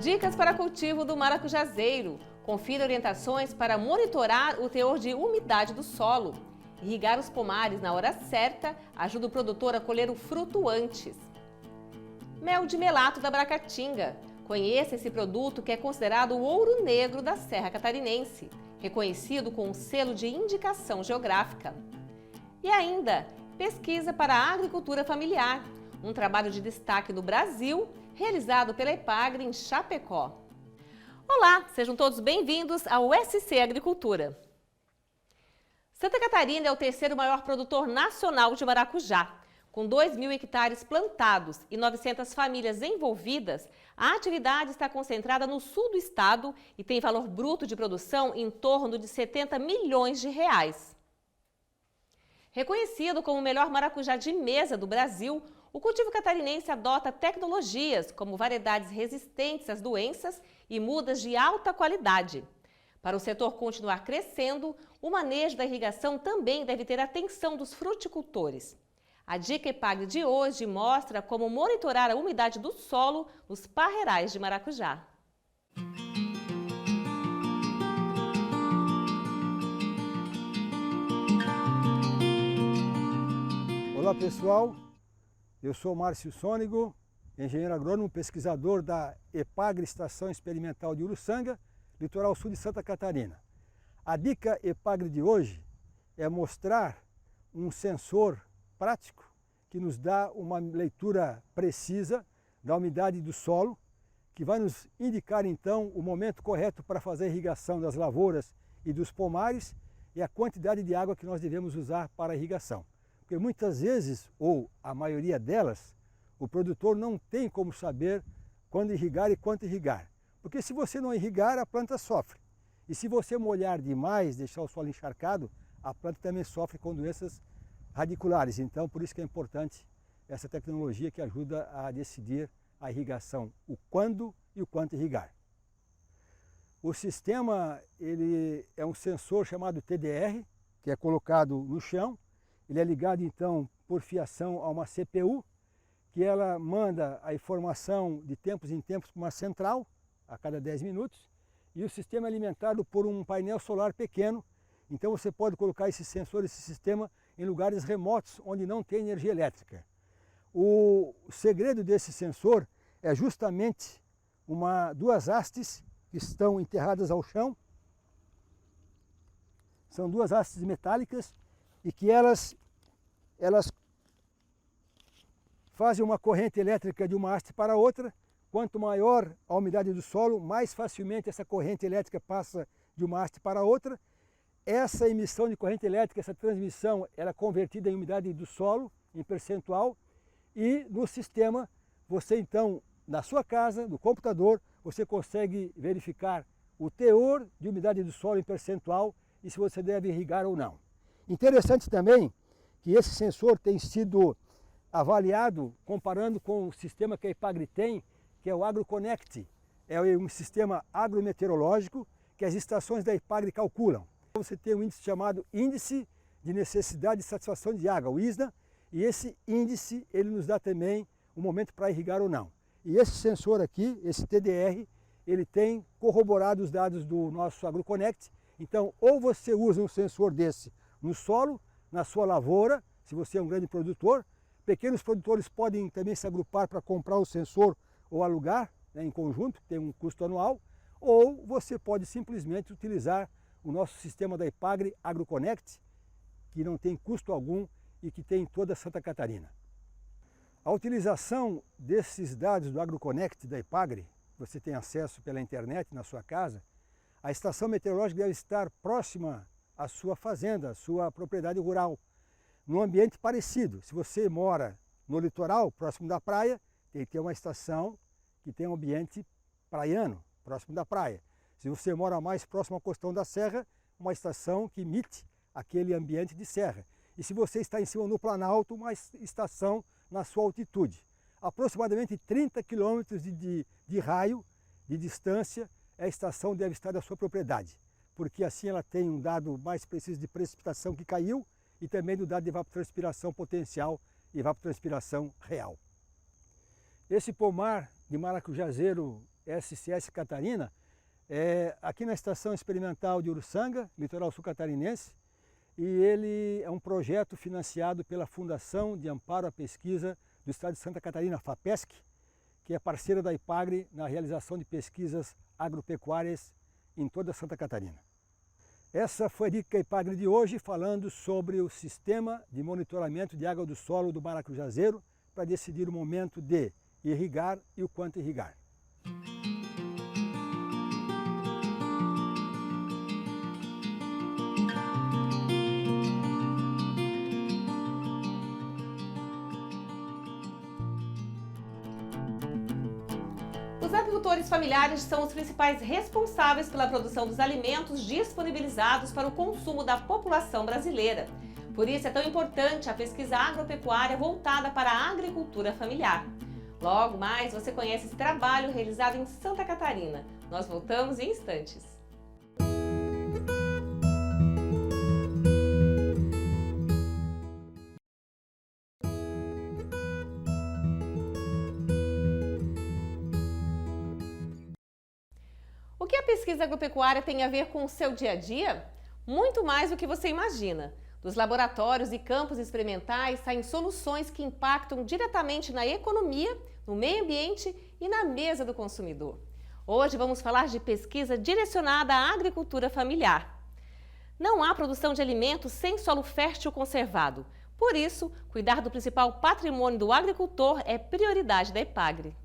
Dicas para cultivo do maracujazeiro. Confira orientações para monitorar o teor de umidade do solo. Irrigar os pomares na hora certa ajuda o produtor a colher o fruto antes. Mel de melato da Bracatinga. Conheça esse produto que é considerado o ouro negro da Serra Catarinense, reconhecido com um selo de indicação geográfica. E ainda, pesquisa para a agricultura familiar, um trabalho de destaque no Brasil, realizado pela Epagre em Chapecó. Olá, sejam todos bem-vindos ao SC Agricultura. Santa Catarina é o terceiro maior produtor nacional de maracujá. Com 2.000 hectares plantados e 900 famílias envolvidas, a atividade está concentrada no sul do estado e tem valor bruto de produção em torno de 70 milhões de reais. Reconhecido como o melhor maracujá de mesa do Brasil, o cultivo catarinense adota tecnologias como variedades resistentes às doenças e mudas de alta qualidade. Para o setor continuar crescendo, o manejo da irrigação também deve ter atenção dos fruticultores. A dica Epagre de hoje mostra como monitorar a umidade do solo nos parreirais de maracujá. Olá pessoal, eu sou Márcio Sônego, engenheiro agrônomo, pesquisador da Epagre Estação Experimental de Uruçanga, litoral sul de Santa Catarina. A dica Epagre de hoje é mostrar um sensor prático que nos dá uma leitura precisa da umidade do solo, que vai nos indicar então o momento correto para fazer a irrigação das lavouras e dos pomares e a quantidade de água que nós devemos usar para a irrigação. Porque muitas vezes, ou a maioria delas, o produtor não tem como saber quando irrigar e quanto irrigar. Porque se você não irrigar, a planta sofre. E se você molhar demais, deixar o solo encharcado, a planta também sofre com doenças radiculares. Então, por isso que é importante essa tecnologia que ajuda a decidir a irrigação, o quando e o quanto irrigar. O sistema ele é um sensor chamado TDR, que é colocado no chão. Ele é ligado então por fiação a uma CPU, que ela manda a informação de tempos em tempos para uma central, a cada 10 minutos, e o sistema é alimentado por um painel solar pequeno. Então você pode colocar esse sensor, esse sistema, em lugares remotos onde não tem energia elétrica. O segredo desse sensor é justamente duas hastes que estão enterradas ao chão. São duas hastes metálicas e que elas fazem uma corrente elétrica de uma haste para outra. Quanto maior a umidade do solo, mais facilmente essa corrente elétrica passa de uma haste para outra. Essa emissão de corrente elétrica, essa transmissão, ela é convertida em umidade do solo, em percentual, e no sistema, você então, na sua casa, no computador, você consegue verificar o teor de umidade do solo em percentual e se você deve irrigar ou não. Interessante também que esse sensor tem sido avaliado comparando com o sistema que a Epagre tem, que é o AgroConnect. É um sistema agrometeorológico que as estações da Epagre calculam. Você tem um índice chamado Índice de Necessidade de Satisfação de Água, o ISNA, e esse índice ele nos dá também o momento para irrigar ou não. E esse sensor aqui, esse TDR, ele tem corroborado os dados do nosso AgroConnect. Então, ou você usa um sensor desse no solo, na sua lavoura, se você é um grande produtor. Pequenos produtores podem também se agrupar para comprar o sensor ou alugar, né, em conjunto, que tem um custo anual, ou você pode simplesmente utilizar o nosso sistema da Epagre AgroConnect, que não tem custo algum e que tem em toda Santa Catarina. A utilização desses dados do AgroConnect da Epagre, você tem acesso pela internet na sua casa, a estação meteorológica deve estar próxima à sua fazenda, à sua propriedade rural, num ambiente parecido. Se você mora no litoral, próximo da praia, tem que ter uma estação que tem um ambiente praiano, próximo da praia. Se você mora mais próximo ao costão da serra, uma estação que imite aquele ambiente de serra. E se você está em cima no planalto, uma estação na sua altitude. Aproximadamente 30 quilômetros de raio, de distância, a estação deve estar da sua propriedade, porque assim ela tem um dado mais preciso de precipitação que caiu e também do dado de evapotranspiração potencial e evapotranspiração real. Esse pomar de maracujazeiro SCS Catarina, aqui na Estação Experimental de Uruçanga, litoral sul catarinense, e ele é um projeto financiado pela Fundação de Amparo à Pesquisa do Estado de Santa Catarina, FAPESC, que é parceira da IPAGRE na realização de pesquisas agropecuárias em toda Santa Catarina. Essa foi a Dica IPAGRE de hoje, falando sobre o sistema de monitoramento de água do solo do maracujazeiro para decidir o momento de irrigar e o quanto irrigar. Os agricultores familiares são os principais responsáveis pela produção dos alimentos disponibilizados para o consumo da população brasileira. Por isso é tão importante a pesquisa agropecuária voltada para a agricultura familiar. Logo mais você conhece esse trabalho realizado em Santa Catarina. Nós voltamos em instantes. O que a pesquisa agropecuária tem a ver com o seu dia a dia? Muito mais do que você imagina. Dos laboratórios e campos experimentais saem soluções que impactam diretamente na economia, no meio ambiente e na mesa do consumidor. Hoje vamos falar de pesquisa direcionada à agricultura familiar. Não há produção de alimentos sem solo fértil conservado. Por isso, cuidar do principal patrimônio do agricultor é prioridade da IPAGRE.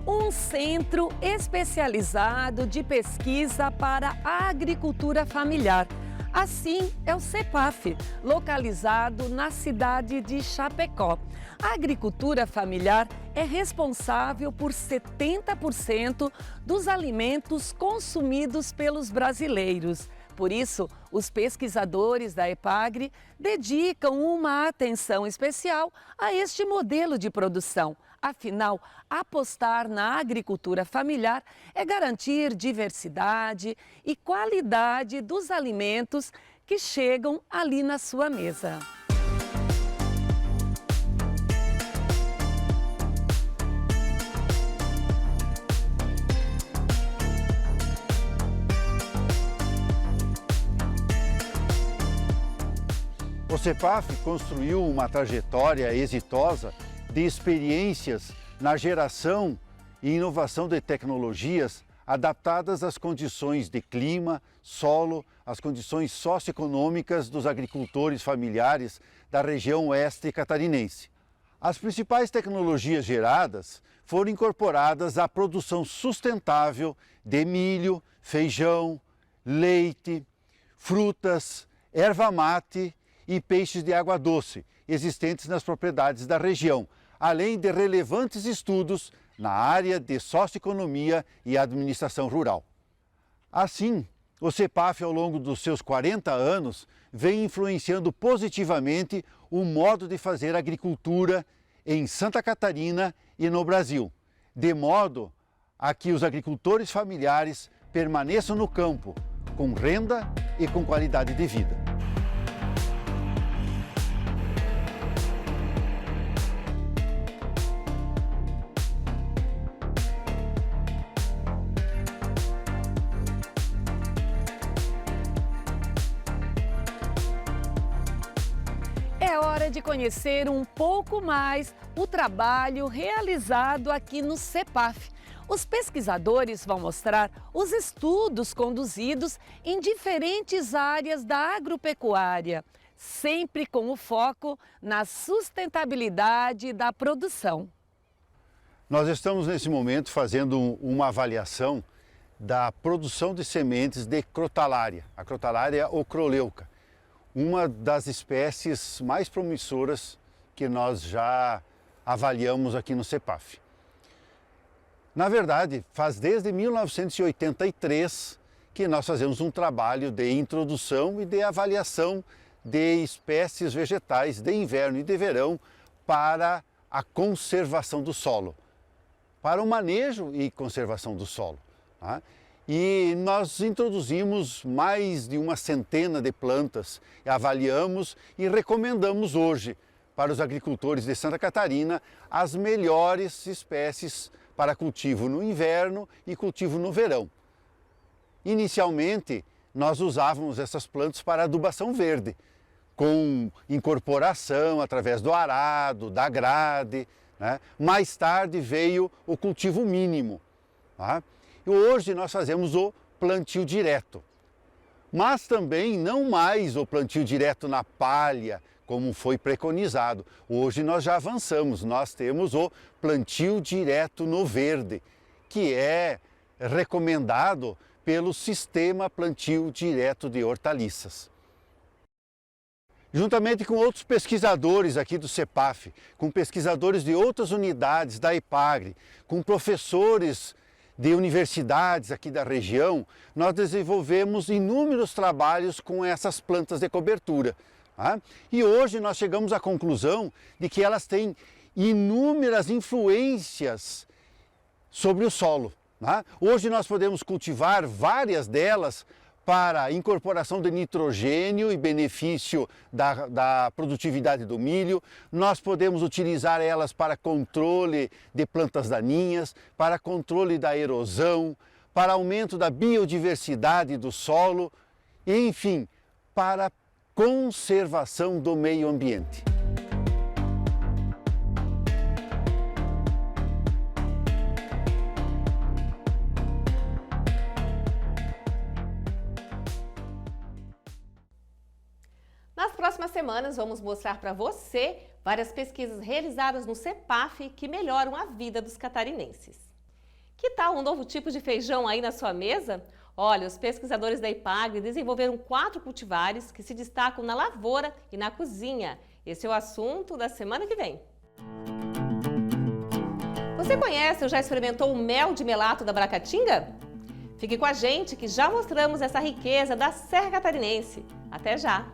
Um centro especializado de pesquisa para a agricultura familiar. Assim é o CEPAF, localizado na cidade de Chapecó. A agricultura familiar é responsável por 70% dos alimentos consumidos pelos brasileiros. Por isso, os pesquisadores da IPAGRE dedicam uma atenção especial a este modelo de produção. Afinal, apostar na agricultura familiar é garantir diversidade e qualidade dos alimentos que chegam ali na sua mesa. O CEPAF construiu uma trajetória exitosa de experiências na geração e inovação de tecnologias adaptadas às condições de clima, solo, às condições socioeconômicas dos agricultores familiares da região oeste catarinense. As principais tecnologias geradas foram incorporadas à produção sustentável de milho, feijão, leite, frutas, erva mate e peixes de água doce, existentes nas propriedades da região, além de relevantes estudos na área de socioeconomia e administração rural. Assim, o CEPAF, ao longo dos seus 40 anos, vem influenciando positivamente o modo de fazer agricultura em Santa Catarina e no Brasil, de modo a que os agricultores familiares permaneçam no campo, com renda e com qualidade de vida. É hora de conhecer um pouco mais o trabalho realizado aqui no CEPAF. Os pesquisadores vão mostrar os estudos conduzidos em diferentes áreas da agropecuária, sempre com o foco na sustentabilidade da produção. Nós estamos nesse momento fazendo uma avaliação da produção de sementes de crotalária, a crotalária ocroleuca, uma das espécies mais promissoras que nós já avaliamos aqui no CEPAF. Na verdade, faz desde 1983 que nós fazemos um trabalho de introdução e de avaliação de espécies vegetais de inverno e de verão para a conservação do solo, para o manejo e conservação do solo. Tá? E nós introduzimos mais de uma centena de plantas, avaliamos e recomendamos hoje para os agricultores de Santa Catarina as melhores espécies para cultivo no inverno e cultivo no verão. Inicialmente, nós usávamos essas plantas para adubação verde, com incorporação através do arado, da grade, né? Mais tarde veio o cultivo mínimo. Tá? E hoje nós fazemos o plantio direto. Mas também não mais o plantio direto na palha, como foi preconizado. Hoje nós já avançamos, nós temos o plantio direto no verde, que é recomendado pelo Sistema Plantio Direto de Hortaliças. Juntamente com outros pesquisadores aqui do CEPAF, com pesquisadores de outras unidades da EPAGRE, com professores de universidades aqui da região, nós desenvolvemos inúmeros trabalhos com essas plantas de cobertura. Tá? E hoje nós chegamos à conclusão de que elas têm inúmeras influências sobre o solo. Tá? Hoje nós podemos cultivar várias delas para incorporação de nitrogênio e benefício da produtividade do milho. Nós podemos utilizar elas para controle de plantas daninhas, para controle da erosão, para aumento da biodiversidade do solo, enfim, para conservação do meio ambiente. Nas próximas semanas, vamos mostrar para você várias pesquisas realizadas no CEPAF que melhoram a vida dos catarinenses. Que tal um novo tipo de feijão aí na sua mesa? Olha, os pesquisadores da EPAGRE desenvolveram 4 cultivares que se destacam na lavoura e na cozinha. Esse é o assunto da semana que vem. Você conhece ou já experimentou o mel de melato da Bracatinga? Fique com a gente que já mostramos essa riqueza da Serra Catarinense. Até já!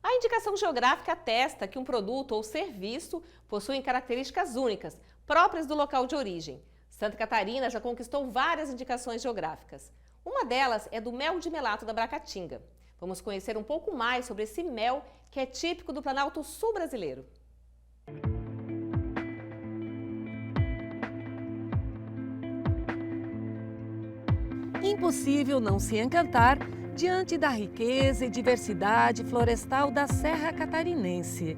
A indicação geográfica atesta que um produto ou serviço possui características únicas, próprias do local de origem. Santa Catarina já conquistou várias indicações geográficas. Uma delas é do mel de melato da Bracatinga. Vamos conhecer um pouco mais sobre esse mel que é típico do Planalto Sul brasileiro. Impossível não se encantar diante da riqueza e diversidade florestal da Serra Catarinense.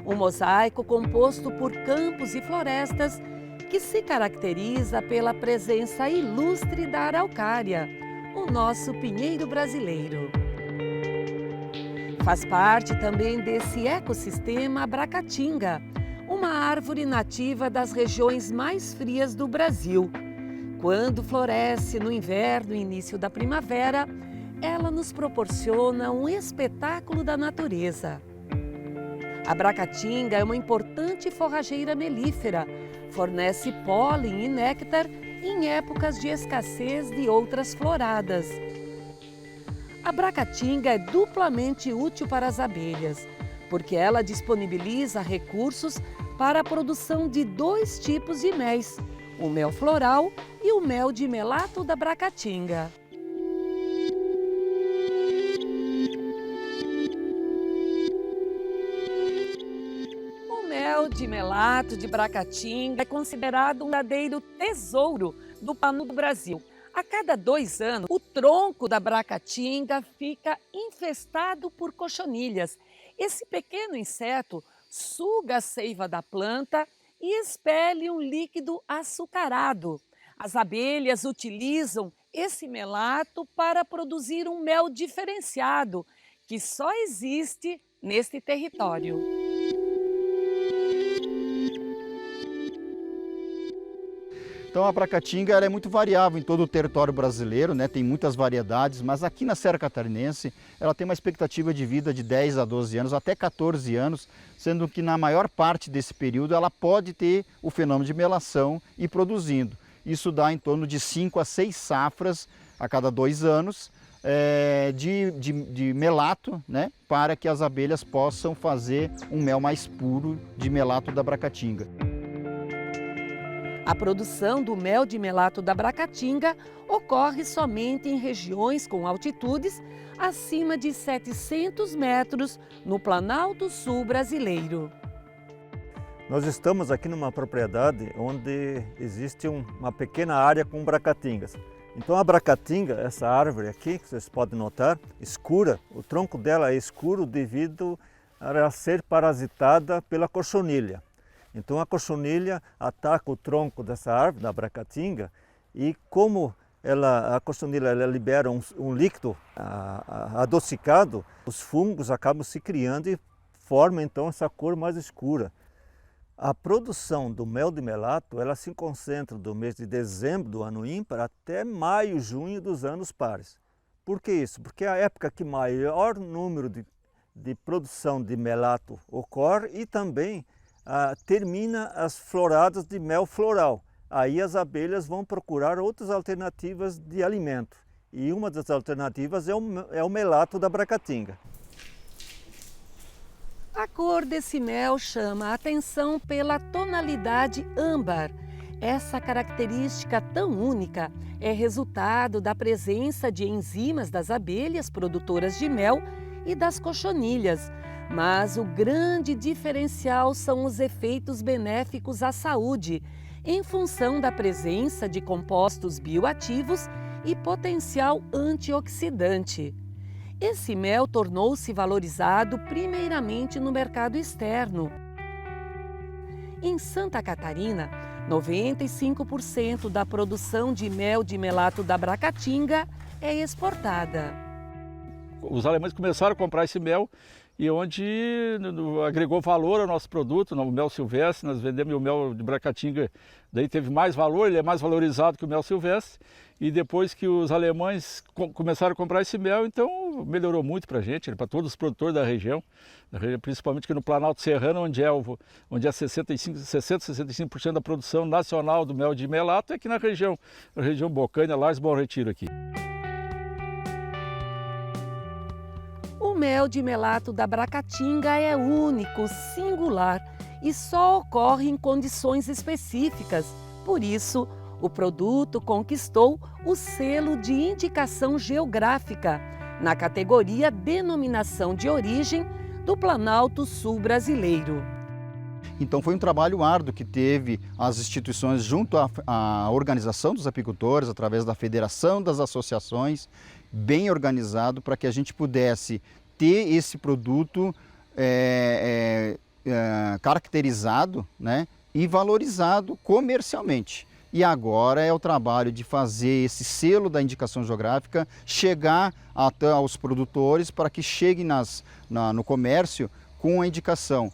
Um mosaico composto por campos e florestas que se caracteriza pela presença ilustre da araucária, o nosso pinheiro brasileiro. Faz parte também desse ecossistema a Bracatinga, uma árvore nativa das regiões mais frias do Brasil. Quando floresce no inverno e início da primavera, ela nos proporciona um espetáculo da natureza. A Bracatinga é uma importante forrageira melífera, fornece pólen e néctar em épocas de escassez de outras floradas. A Bracatinga é duplamente útil para as abelhas, porque ela disponibiliza recursos para a produção de 2 tipos de méis, o mel floral e o mel de melato da Bracatinga. O mel de melato de Bracatinga é considerado um verdadeiro tesouro do pano do Brasil. A cada 2 anos, o tronco da Bracatinga fica infestado por cochonilhas. Esse pequeno inseto suga a seiva da planta e expele um líquido açucarado. As abelhas utilizam esse melato para produzir um mel diferenciado, que só existe neste território. Então a Bracatinga ela é muito variável em todo o território brasileiro, né? Tem muitas variedades, mas aqui na Serra Catarinense ela tem uma expectativa de vida de 10 a 12 anos, até 14 anos, sendo que na maior parte desse período ela pode ter o fenômeno de melação e produzindo. Isso dá em torno de 5 a 6 safras a cada 2 anos de melato, né? Para que as abelhas possam fazer um mel mais puro de melato da Bracatinga. A produção do mel de melato da Bracatinga ocorre somente em regiões com altitudes acima de 700 metros no Planalto Sul brasileiro. Nós estamos aqui numa propriedade onde existe uma pequena área com bracatingas. Então a bracatinga, essa árvore aqui, que vocês podem notar, escura, o tronco dela é escuro devido a ela ser parasitada pela cochonilha. Então a cochonilha ataca o tronco dessa árvore, da bracatinga, e como a cochonilha ela libera um líquido adocicado, os fungos acabam se criando e formam então essa cor mais escura. A produção do mel de melato ela se concentra do mês de dezembro do ano ímpar até maio, junho dos anos pares. Por que isso? Porque é a época que maior número de produção de melato ocorre e também termina as floradas de mel floral. Aí as abelhas vão procurar outras alternativas de alimento. E uma das alternativas é o melato da bracatinga. A cor desse mel chama a atenção pela tonalidade âmbar. Essa característica tão única é resultado da presença de enzimas das abelhas produtoras de mel e das cochonilhas. Mas o grande diferencial são os efeitos benéficos à saúde, em função da presença de compostos bioativos e potencial antioxidante. Esse mel tornou-se valorizado primeiramente no mercado externo. Em Santa Catarina, 95% da produção de mel de melato da Bracatinga é exportada. Os alemães começaram a comprar esse mel e onde agregou valor ao nosso produto, no mel silvestre. Nós vendemos o mel de Bracatinga, daí teve mais valor, ele é mais valorizado que o mel silvestre. E depois que os alemães começaram a comprar esse mel, então melhorou muito para a gente, para todos os produtores da região, principalmente aqui no Planalto Serrano, onde é 65% da produção nacional do mel de melato, é aqui na região Bocaina, Lages, Bom Retiro aqui. O mel de melato da Bracatinga é único, singular e só ocorre em condições específicas. Por isso, o produto conquistou o selo de indicação geográfica na categoria Denominação de Origem do Planalto Sul brasileiro. Então foi um trabalho árduo que teve as instituições junto à organização dos apicultores, através da federação das associações, bem organizado para que a gente pudesse ter esse produto caracterizado, né, e valorizado comercialmente. E agora é o trabalho de fazer esse selo da indicação geográfica chegar até aos produtores para que chegue no comércio com a indicação.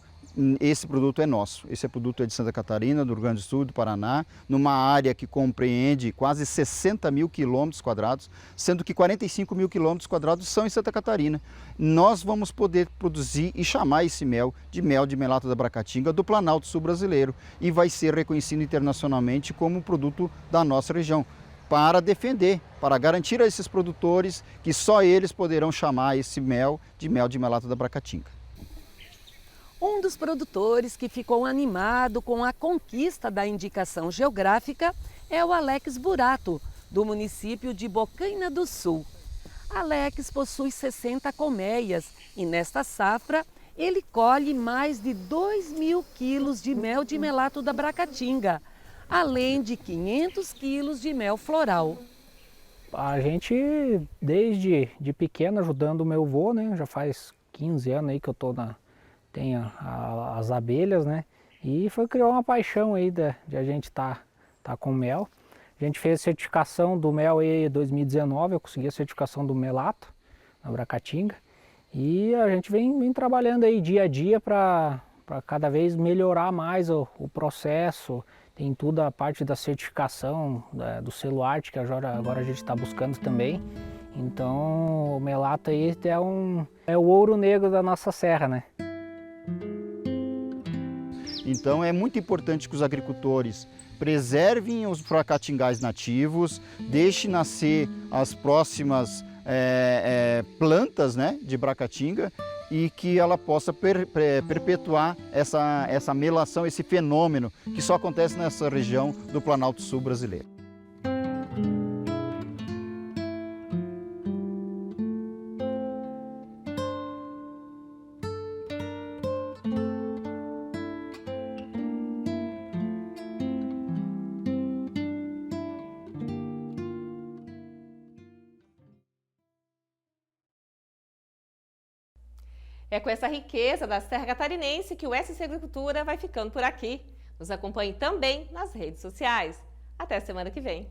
Esse produto é nosso, esse produto é de Santa Catarina, do Rio Grande do Sul, do Paraná, numa área que compreende quase 60 mil quilômetros quadrados, sendo que 45 mil quilômetros quadrados são em Santa Catarina. Nós vamos poder produzir e chamar esse mel de melato da Bracatinga do Planalto Sul brasileiro e vai ser reconhecido internacionalmente como produto da nossa região, para defender, para garantir a esses produtores que só eles poderão chamar esse mel de melato da Bracatinga. Um dos produtores que ficou animado com a conquista da indicação geográfica é o Alex Burato, do município de Bocaina do Sul. Alex possui 60 colmeias e nesta safra ele colhe mais de 2.000 quilos de mel de melato da Bracatinga, além de 500 quilos de mel floral. A gente, desde pequeno, ajudando o meu avô, né? Já faz 15 anos aí que eu tenho as abelhas, né? E criou uma paixão aí de a gente tá com mel. A gente fez a certificação do mel em 2019, eu consegui a certificação do melato na Bracatinga. E a gente vem trabalhando aí dia a dia para cada vez melhorar mais o processo. Tem tudo a parte da certificação do selo arte, que agora a gente está buscando também. Então o melato aí é o ouro negro da nossa serra, né? Então é muito importante que os agricultores preservem os bracatingais nativos, deixem nascer as próximas plantas, né, de Bracatinga e que ela possa perpetuar essa melação, esse fenômeno que só acontece nessa região do Planalto Sul brasileiro. É com essa riqueza da Serra Catarinense que o SC Agricultura vai ficando por aqui. Nos acompanhe também nas redes sociais. Até semana que vem.